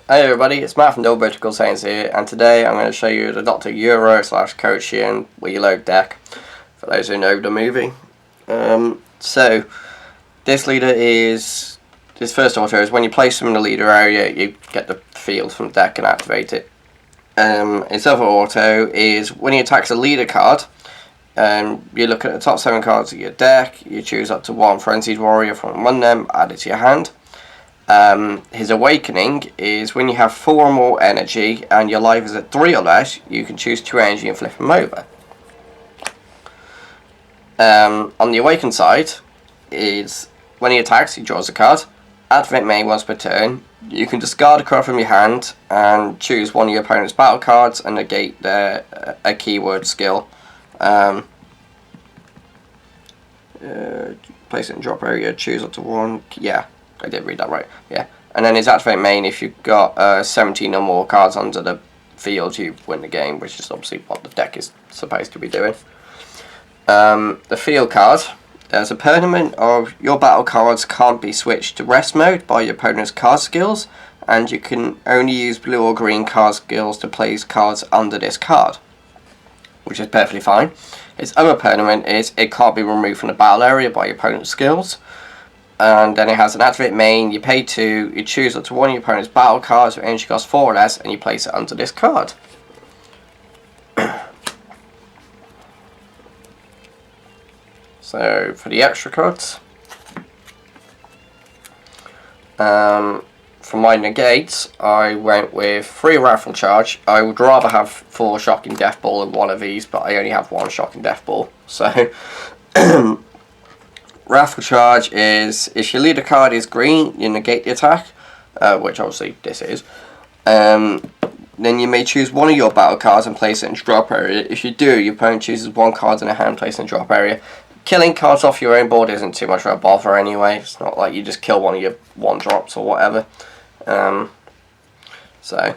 Hey everybody, it's Matt from Britical Saiyans here, and today I'm going to show you the dr.urio / Kochin reload deck, for those who know the movie. So, this first auto is when you place them in the leader area, you get the field from the deck and activate it. Its other auto is when he attacks a leader card, you look at the top 7 cards of your deck, you choose up to 1 frenzied warrior from among them, add it to your hand. His awakening is when you have 4 or more energy and your life is at 3 or less, you can choose 2 energy and flip him over. On the awakened side is when he attacks, he draws a card, activate main once per turn. You can discard a card from your hand and choose one of your opponent's battle cards and negate a keyword skill. Place it in drop area, choose up to 1, yeah. I did read that right, yeah. And then his activate main, if you've got 17 or more cards under the field, you win the game, which is obviously what the deck is supposed to be doing. The field card, as a permanent of your battle cards can't be switched to rest mode by your opponent's card skills, and you can only use blue or green card skills to place cards under this card, which is perfectly fine. Its other permanent is it can't be removed from the battle area by your opponent's skills. And then it has an activate main, you pay 2, you choose up to 1 of your opponent's battle cards with energy cost 4 or less, and you place it under this card. So, for the extra cards, for my negates, I went with 3 Rifle Charge. I would rather have 4 Shocking Death Ball than 1 of these, but I only have 1 Shocking Death Ball. So, Wrathful Charge is, if your leader card is green, you negate the attack, which obviously this is. Then you may choose 1 of your battle cards and place it in drop area. If you do, your opponent chooses 1 card in a hand, place in drop area. Killing cards off your own board isn't too much of a bother anyway. It's not like you just kill one of your 1-drops or whatever. So,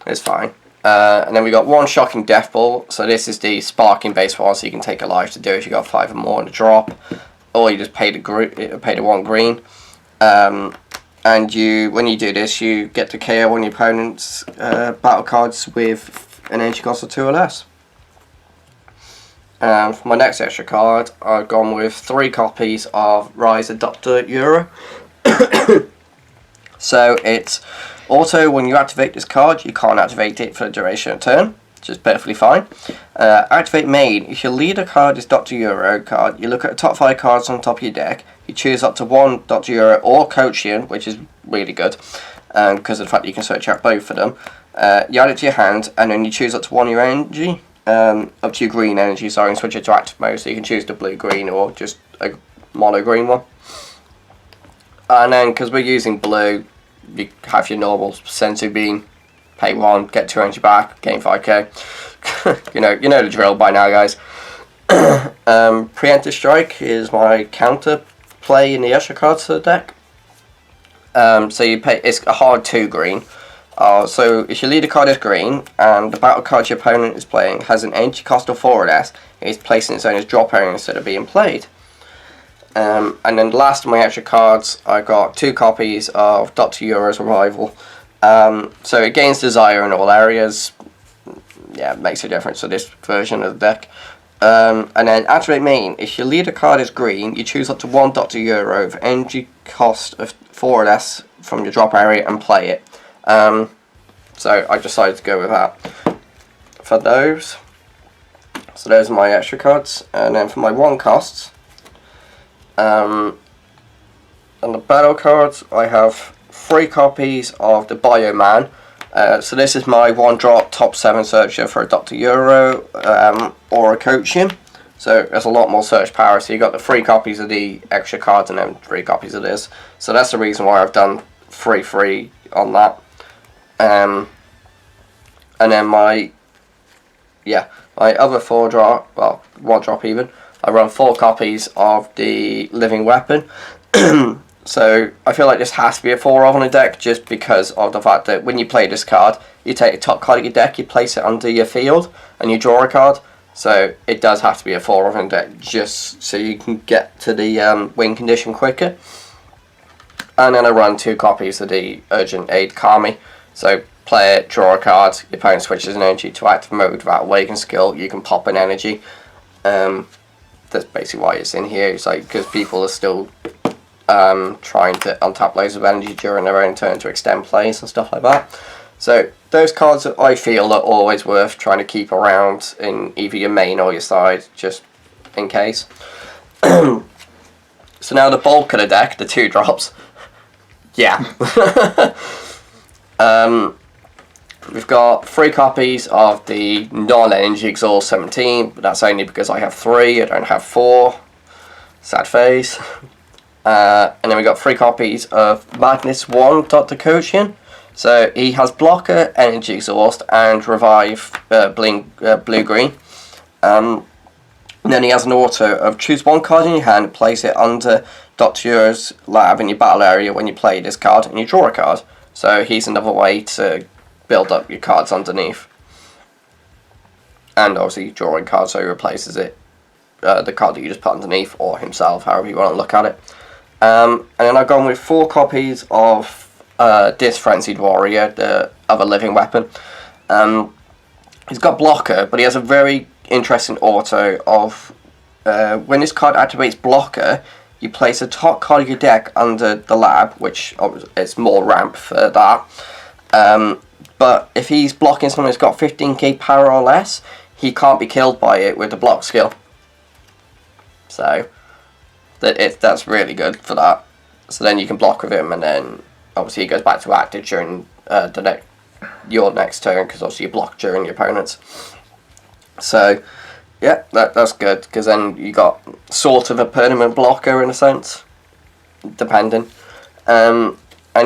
it's fine. And then we got 1 Shocking Death Ball. So this is the sparking base one, so you can take a life to do if you got 5 or more in the drop. Or you just pay the 1 green, and when you do this, you get to KO one of your opponent's battle cards with an energy cost of 2 or less. For my next extra card, I've gone with 3 copies of Rise of Dr.urio. So it's auto when you activate this card, you can't activate it for the duration of turn, which is perfectly fine. Activate main. If your leader card is dr.urio card, you look at the top 5 cards on top of your deck, you choose up to 1 dr.urio or Kochin, which is really good, because of the fact that you can search out both of them. You add it to your hand, and then you choose up to 1 of your energy, up to your green energy, sorry, and switch it to active mode, so you can choose the blue-green or just a mono-green one. And then, because we're using blue, you have your normal sensu beam. Pay 1, get 2 energy back, gain 5k. you know the drill by now, guys. Preemptive Strike is my counter play in the extra cards to the deck. So you pay, it's a hard 2 green. So if your leader card is green and the battle card your opponent is playing has an energy cost of 4 or less, it's placed in its own as drop area instead of being played. And then the last of my extra cards, I got 2 copies of dr.urio's Revival. So it gains desire in all areas. Yeah, it makes a difference to this version of the deck. And then activate main. If your leader card is green, you choose up to 1 dr.urio with energy cost of 4 or less from your drop area and play it. So I decided to go with that for those. So those are my extra cards. And then for my 1 costs, on the battle cards, I have 3 copies of the Bioman. So this is my 1-drop top 7 searcher for a dr.urio or a Kochin. So there's a lot more search power. So you got the 3 copies of the extra cards and then 3 copies of this. So that's the reason why I've done 3 on that. And then my other 4-drop, well 1-drop even, I run 4 copies of the Living Weapon. So I feel like this has to be a 4 on a deck, just because of the fact that when you play this card, you take the top card of your deck, you place it under your field, and you draw a card. So it does have to be a 4 on a deck, just so you can get to the win condition quicker. And then I run 2 copies of the Urgent Aid Kami. So play it, draw a card, your opponent switches an energy to active mode without awaken skill, you can pop an energy. That's basically why it's in here. It's like because people are still trying to untap loads of energy during their own turn to extend plays and stuff like that. So those cards that I feel are always worth trying to keep around in either your main or your side, just in case. So now the bulk of the deck, the 2-drops. Yeah. We've got 3 copies of the non-energy exhaust 17, but that's only because I have 3, I don't have 4. Sad face. And then we got 3 copies of Magnus 1 dr.kochin. So he has blocker, energy exhaust, and revive blue-green. And then he has an auto of choose 1 card in your hand and place it under Dr. Urio's lab in your battle area when you play this card and you draw a card. So he's another way to build up your cards underneath. And obviously drawing cards, so he replaces it, the card that you just put underneath, or himself, however you want to look at it. And then I've gone with 4 copies of this Frenzied Warrior, the other living weapon. He's got blocker, but he has a very interesting auto of when this card activates blocker, you place a top card of your deck under the lab, which is more ramp for that. But if he's blocking someone who's got 15k power or less, he can't be killed by it with the block skill. So that's really good for that. So then you can block with him, and then obviously he goes back to active during your next turn, because obviously you block during your opponent's. So yeah, that's good, because then you got sort of a permanent blocker in a sense, depending. And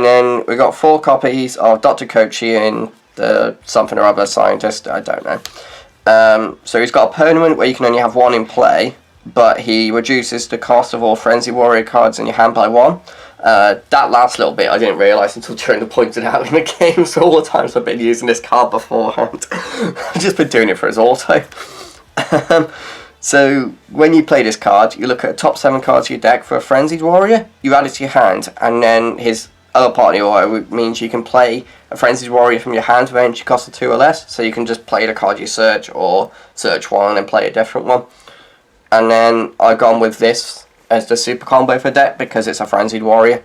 then we got 4 copies of Dr. Kochin, the something or other scientist, I don't know. So he's got a permanent where you can only have 1 in play, but he reduces the cost of all Frenzy Warrior cards in your hand by 1. That last little bit I didn't realise until Trina pointed out in the game, so all the times I've been using this card beforehand. I've just been doing it for his auto. So when you play this card, you look at the top 7 cards of your deck for a Frenzied Warrior, you add it to your hand, and then his other part of the auto means you can play a Frenzied Warrior from your hand with energy cost of 2 or less, so you can just play the card you search, or search one and then play a different one. And then I've gone with this as the super combo for deck because it's a Frenzied Warrior,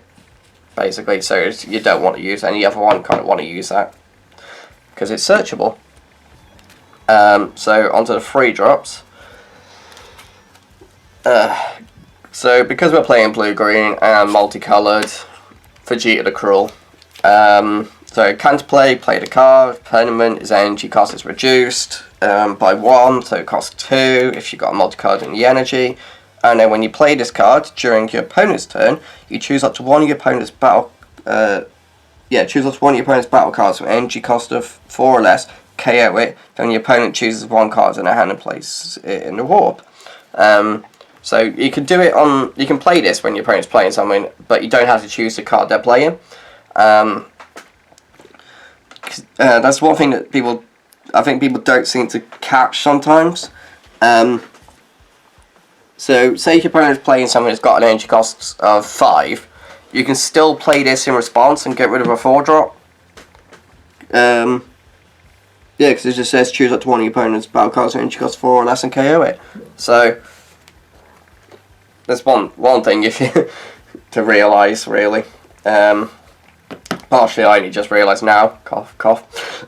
basically, so you don't want to use any other one, kind of want to use that because it's searchable. So onto the 3-drops. So because we're playing blue-green and multicoloured, Vegeta the Cruel. So counterplay, play the card, permanent, his energy cost is reduced by 1, so it costs 2 if you've got a multicard in the energy. And then when you play this card during your opponent's turn, you choose up to one of your opponent's battle choose up to one of your opponent's battle cards with energy cost of 4 or less, KO it, then your opponent chooses 1 card in their hand and places it in the warp. So you can do it on, you can play this when your opponent's playing something, but you don't have to choose the card they're playing. That's one thing that I think people don't seem to catch sometimes. So say if your opponent's playing something that's got an energy cost of 5, you can still play this in response and get rid of a 4-drop. Yeah, because it just says choose up to one of your opponent's battle cards with energy cost 4 or less and KO it. So that's one thing if you to realise, really. Partially I only just realised now, cough cough.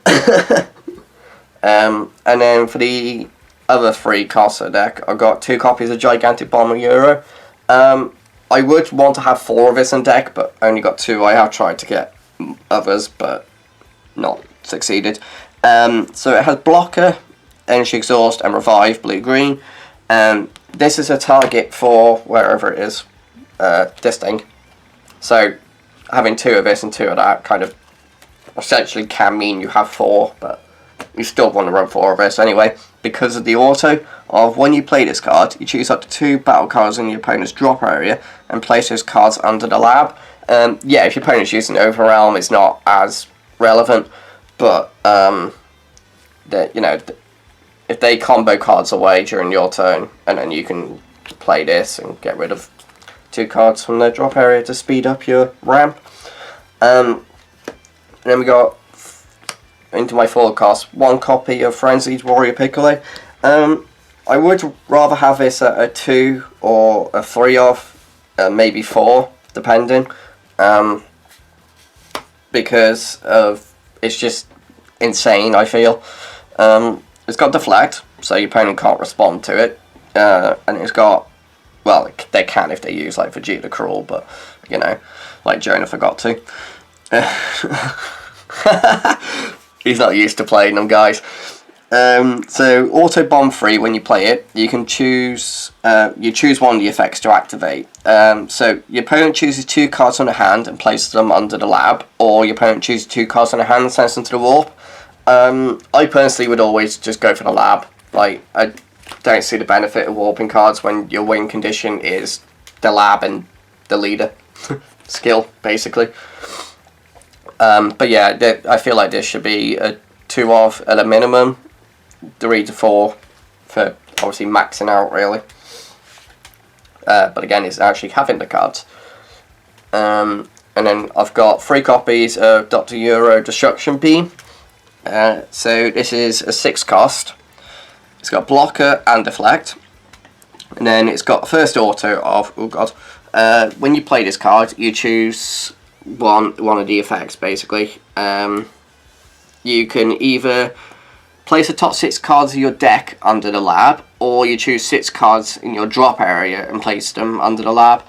And then for the other 3 Casa deck, I've got 2 copies of Gigantic Bomber Euro. I would want to have 4 of this in deck, but only got 2. I have tried to get others, but not succeeded. So it has blocker, energy exhaust, and revive blue-green. This is a target for wherever it is, this thing. So having 2 of this and 2 of that kind of essentially can mean you have 4, but you still want to run 4 of this anyway, because of the auto of when you play this card, you choose up to 2 battle cards in your opponent's drop area and place those cards under the lab. Yeah, if your opponent's using Overwhelm, it's not as relevant, but if they combo cards away during your turn, and then you can play this and get rid of 2 cards from the drop area to speed up your ramp. And then we got into my forecast 1 copy of Frenzied Warrior Piccolo. I would rather have this at a 2 or a 3 of, maybe 4, depending, because of it's just insane. I feel it's got deflect, so your opponent can't respond to it, and it's got, well, they can if they use like Vegeta Crawl, but you know, like Jonah forgot to. He's not used to playing them, guys. So auto bomb free, when you play it, you can choose you choose one of the effects to activate. So your opponent chooses 2 cards on the hand and places them under the lab, or your opponent chooses 2 cards on the hand and sends them to the warp. I personally would always just go for the lab. Like, I don't see the benefit of warping cards when your win condition is the lab and the leader skill, basically. But yeah, I feel like this should be a 2 of at a minimum, 3 to 4 for obviously maxing out, really. But again, it's actually having the cards. And then I've got 3 copies of Dr.Urio Destruction Beam. So this is a 6 cost. It's got blocker and deflect. And then it's got first auto of, oh god, when you play this card, you choose one of the effects, basically. You can either place the top 6 cards of your deck under the lab, or you choose 6 cards in your drop area and place them under the lab.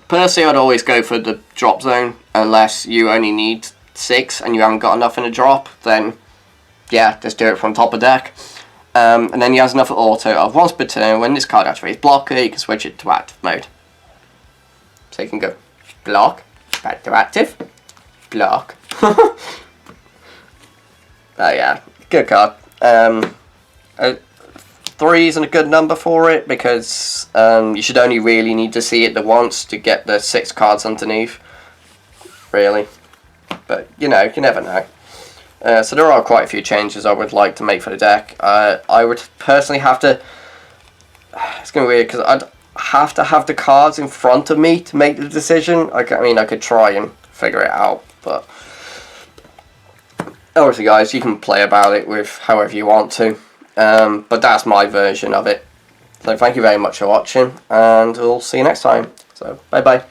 Personally, I'd always go for the drop zone, unless you only need 6 and you haven't got enough in a drop. Then yeah, just do it from top of deck. And then he has another auto of once per turn, when this card activates blocker, you can switch it to active mode. So you can go block, back to active, block. Yeah, good card. 3 isn't a good number for it, because you should only really need to see it the once to get the 6 cards underneath, really. But you know, you never know. So there are quite a few changes I would like to make for the deck. I would personally have to, it's going to be weird because I'd have to have the cards in front of me to make the decision. I mean, I could try and figure it out, but obviously, guys, you can play about it with however you want to. But that's my version of it. So thank you very much for watching, and we'll see you next time. So bye bye.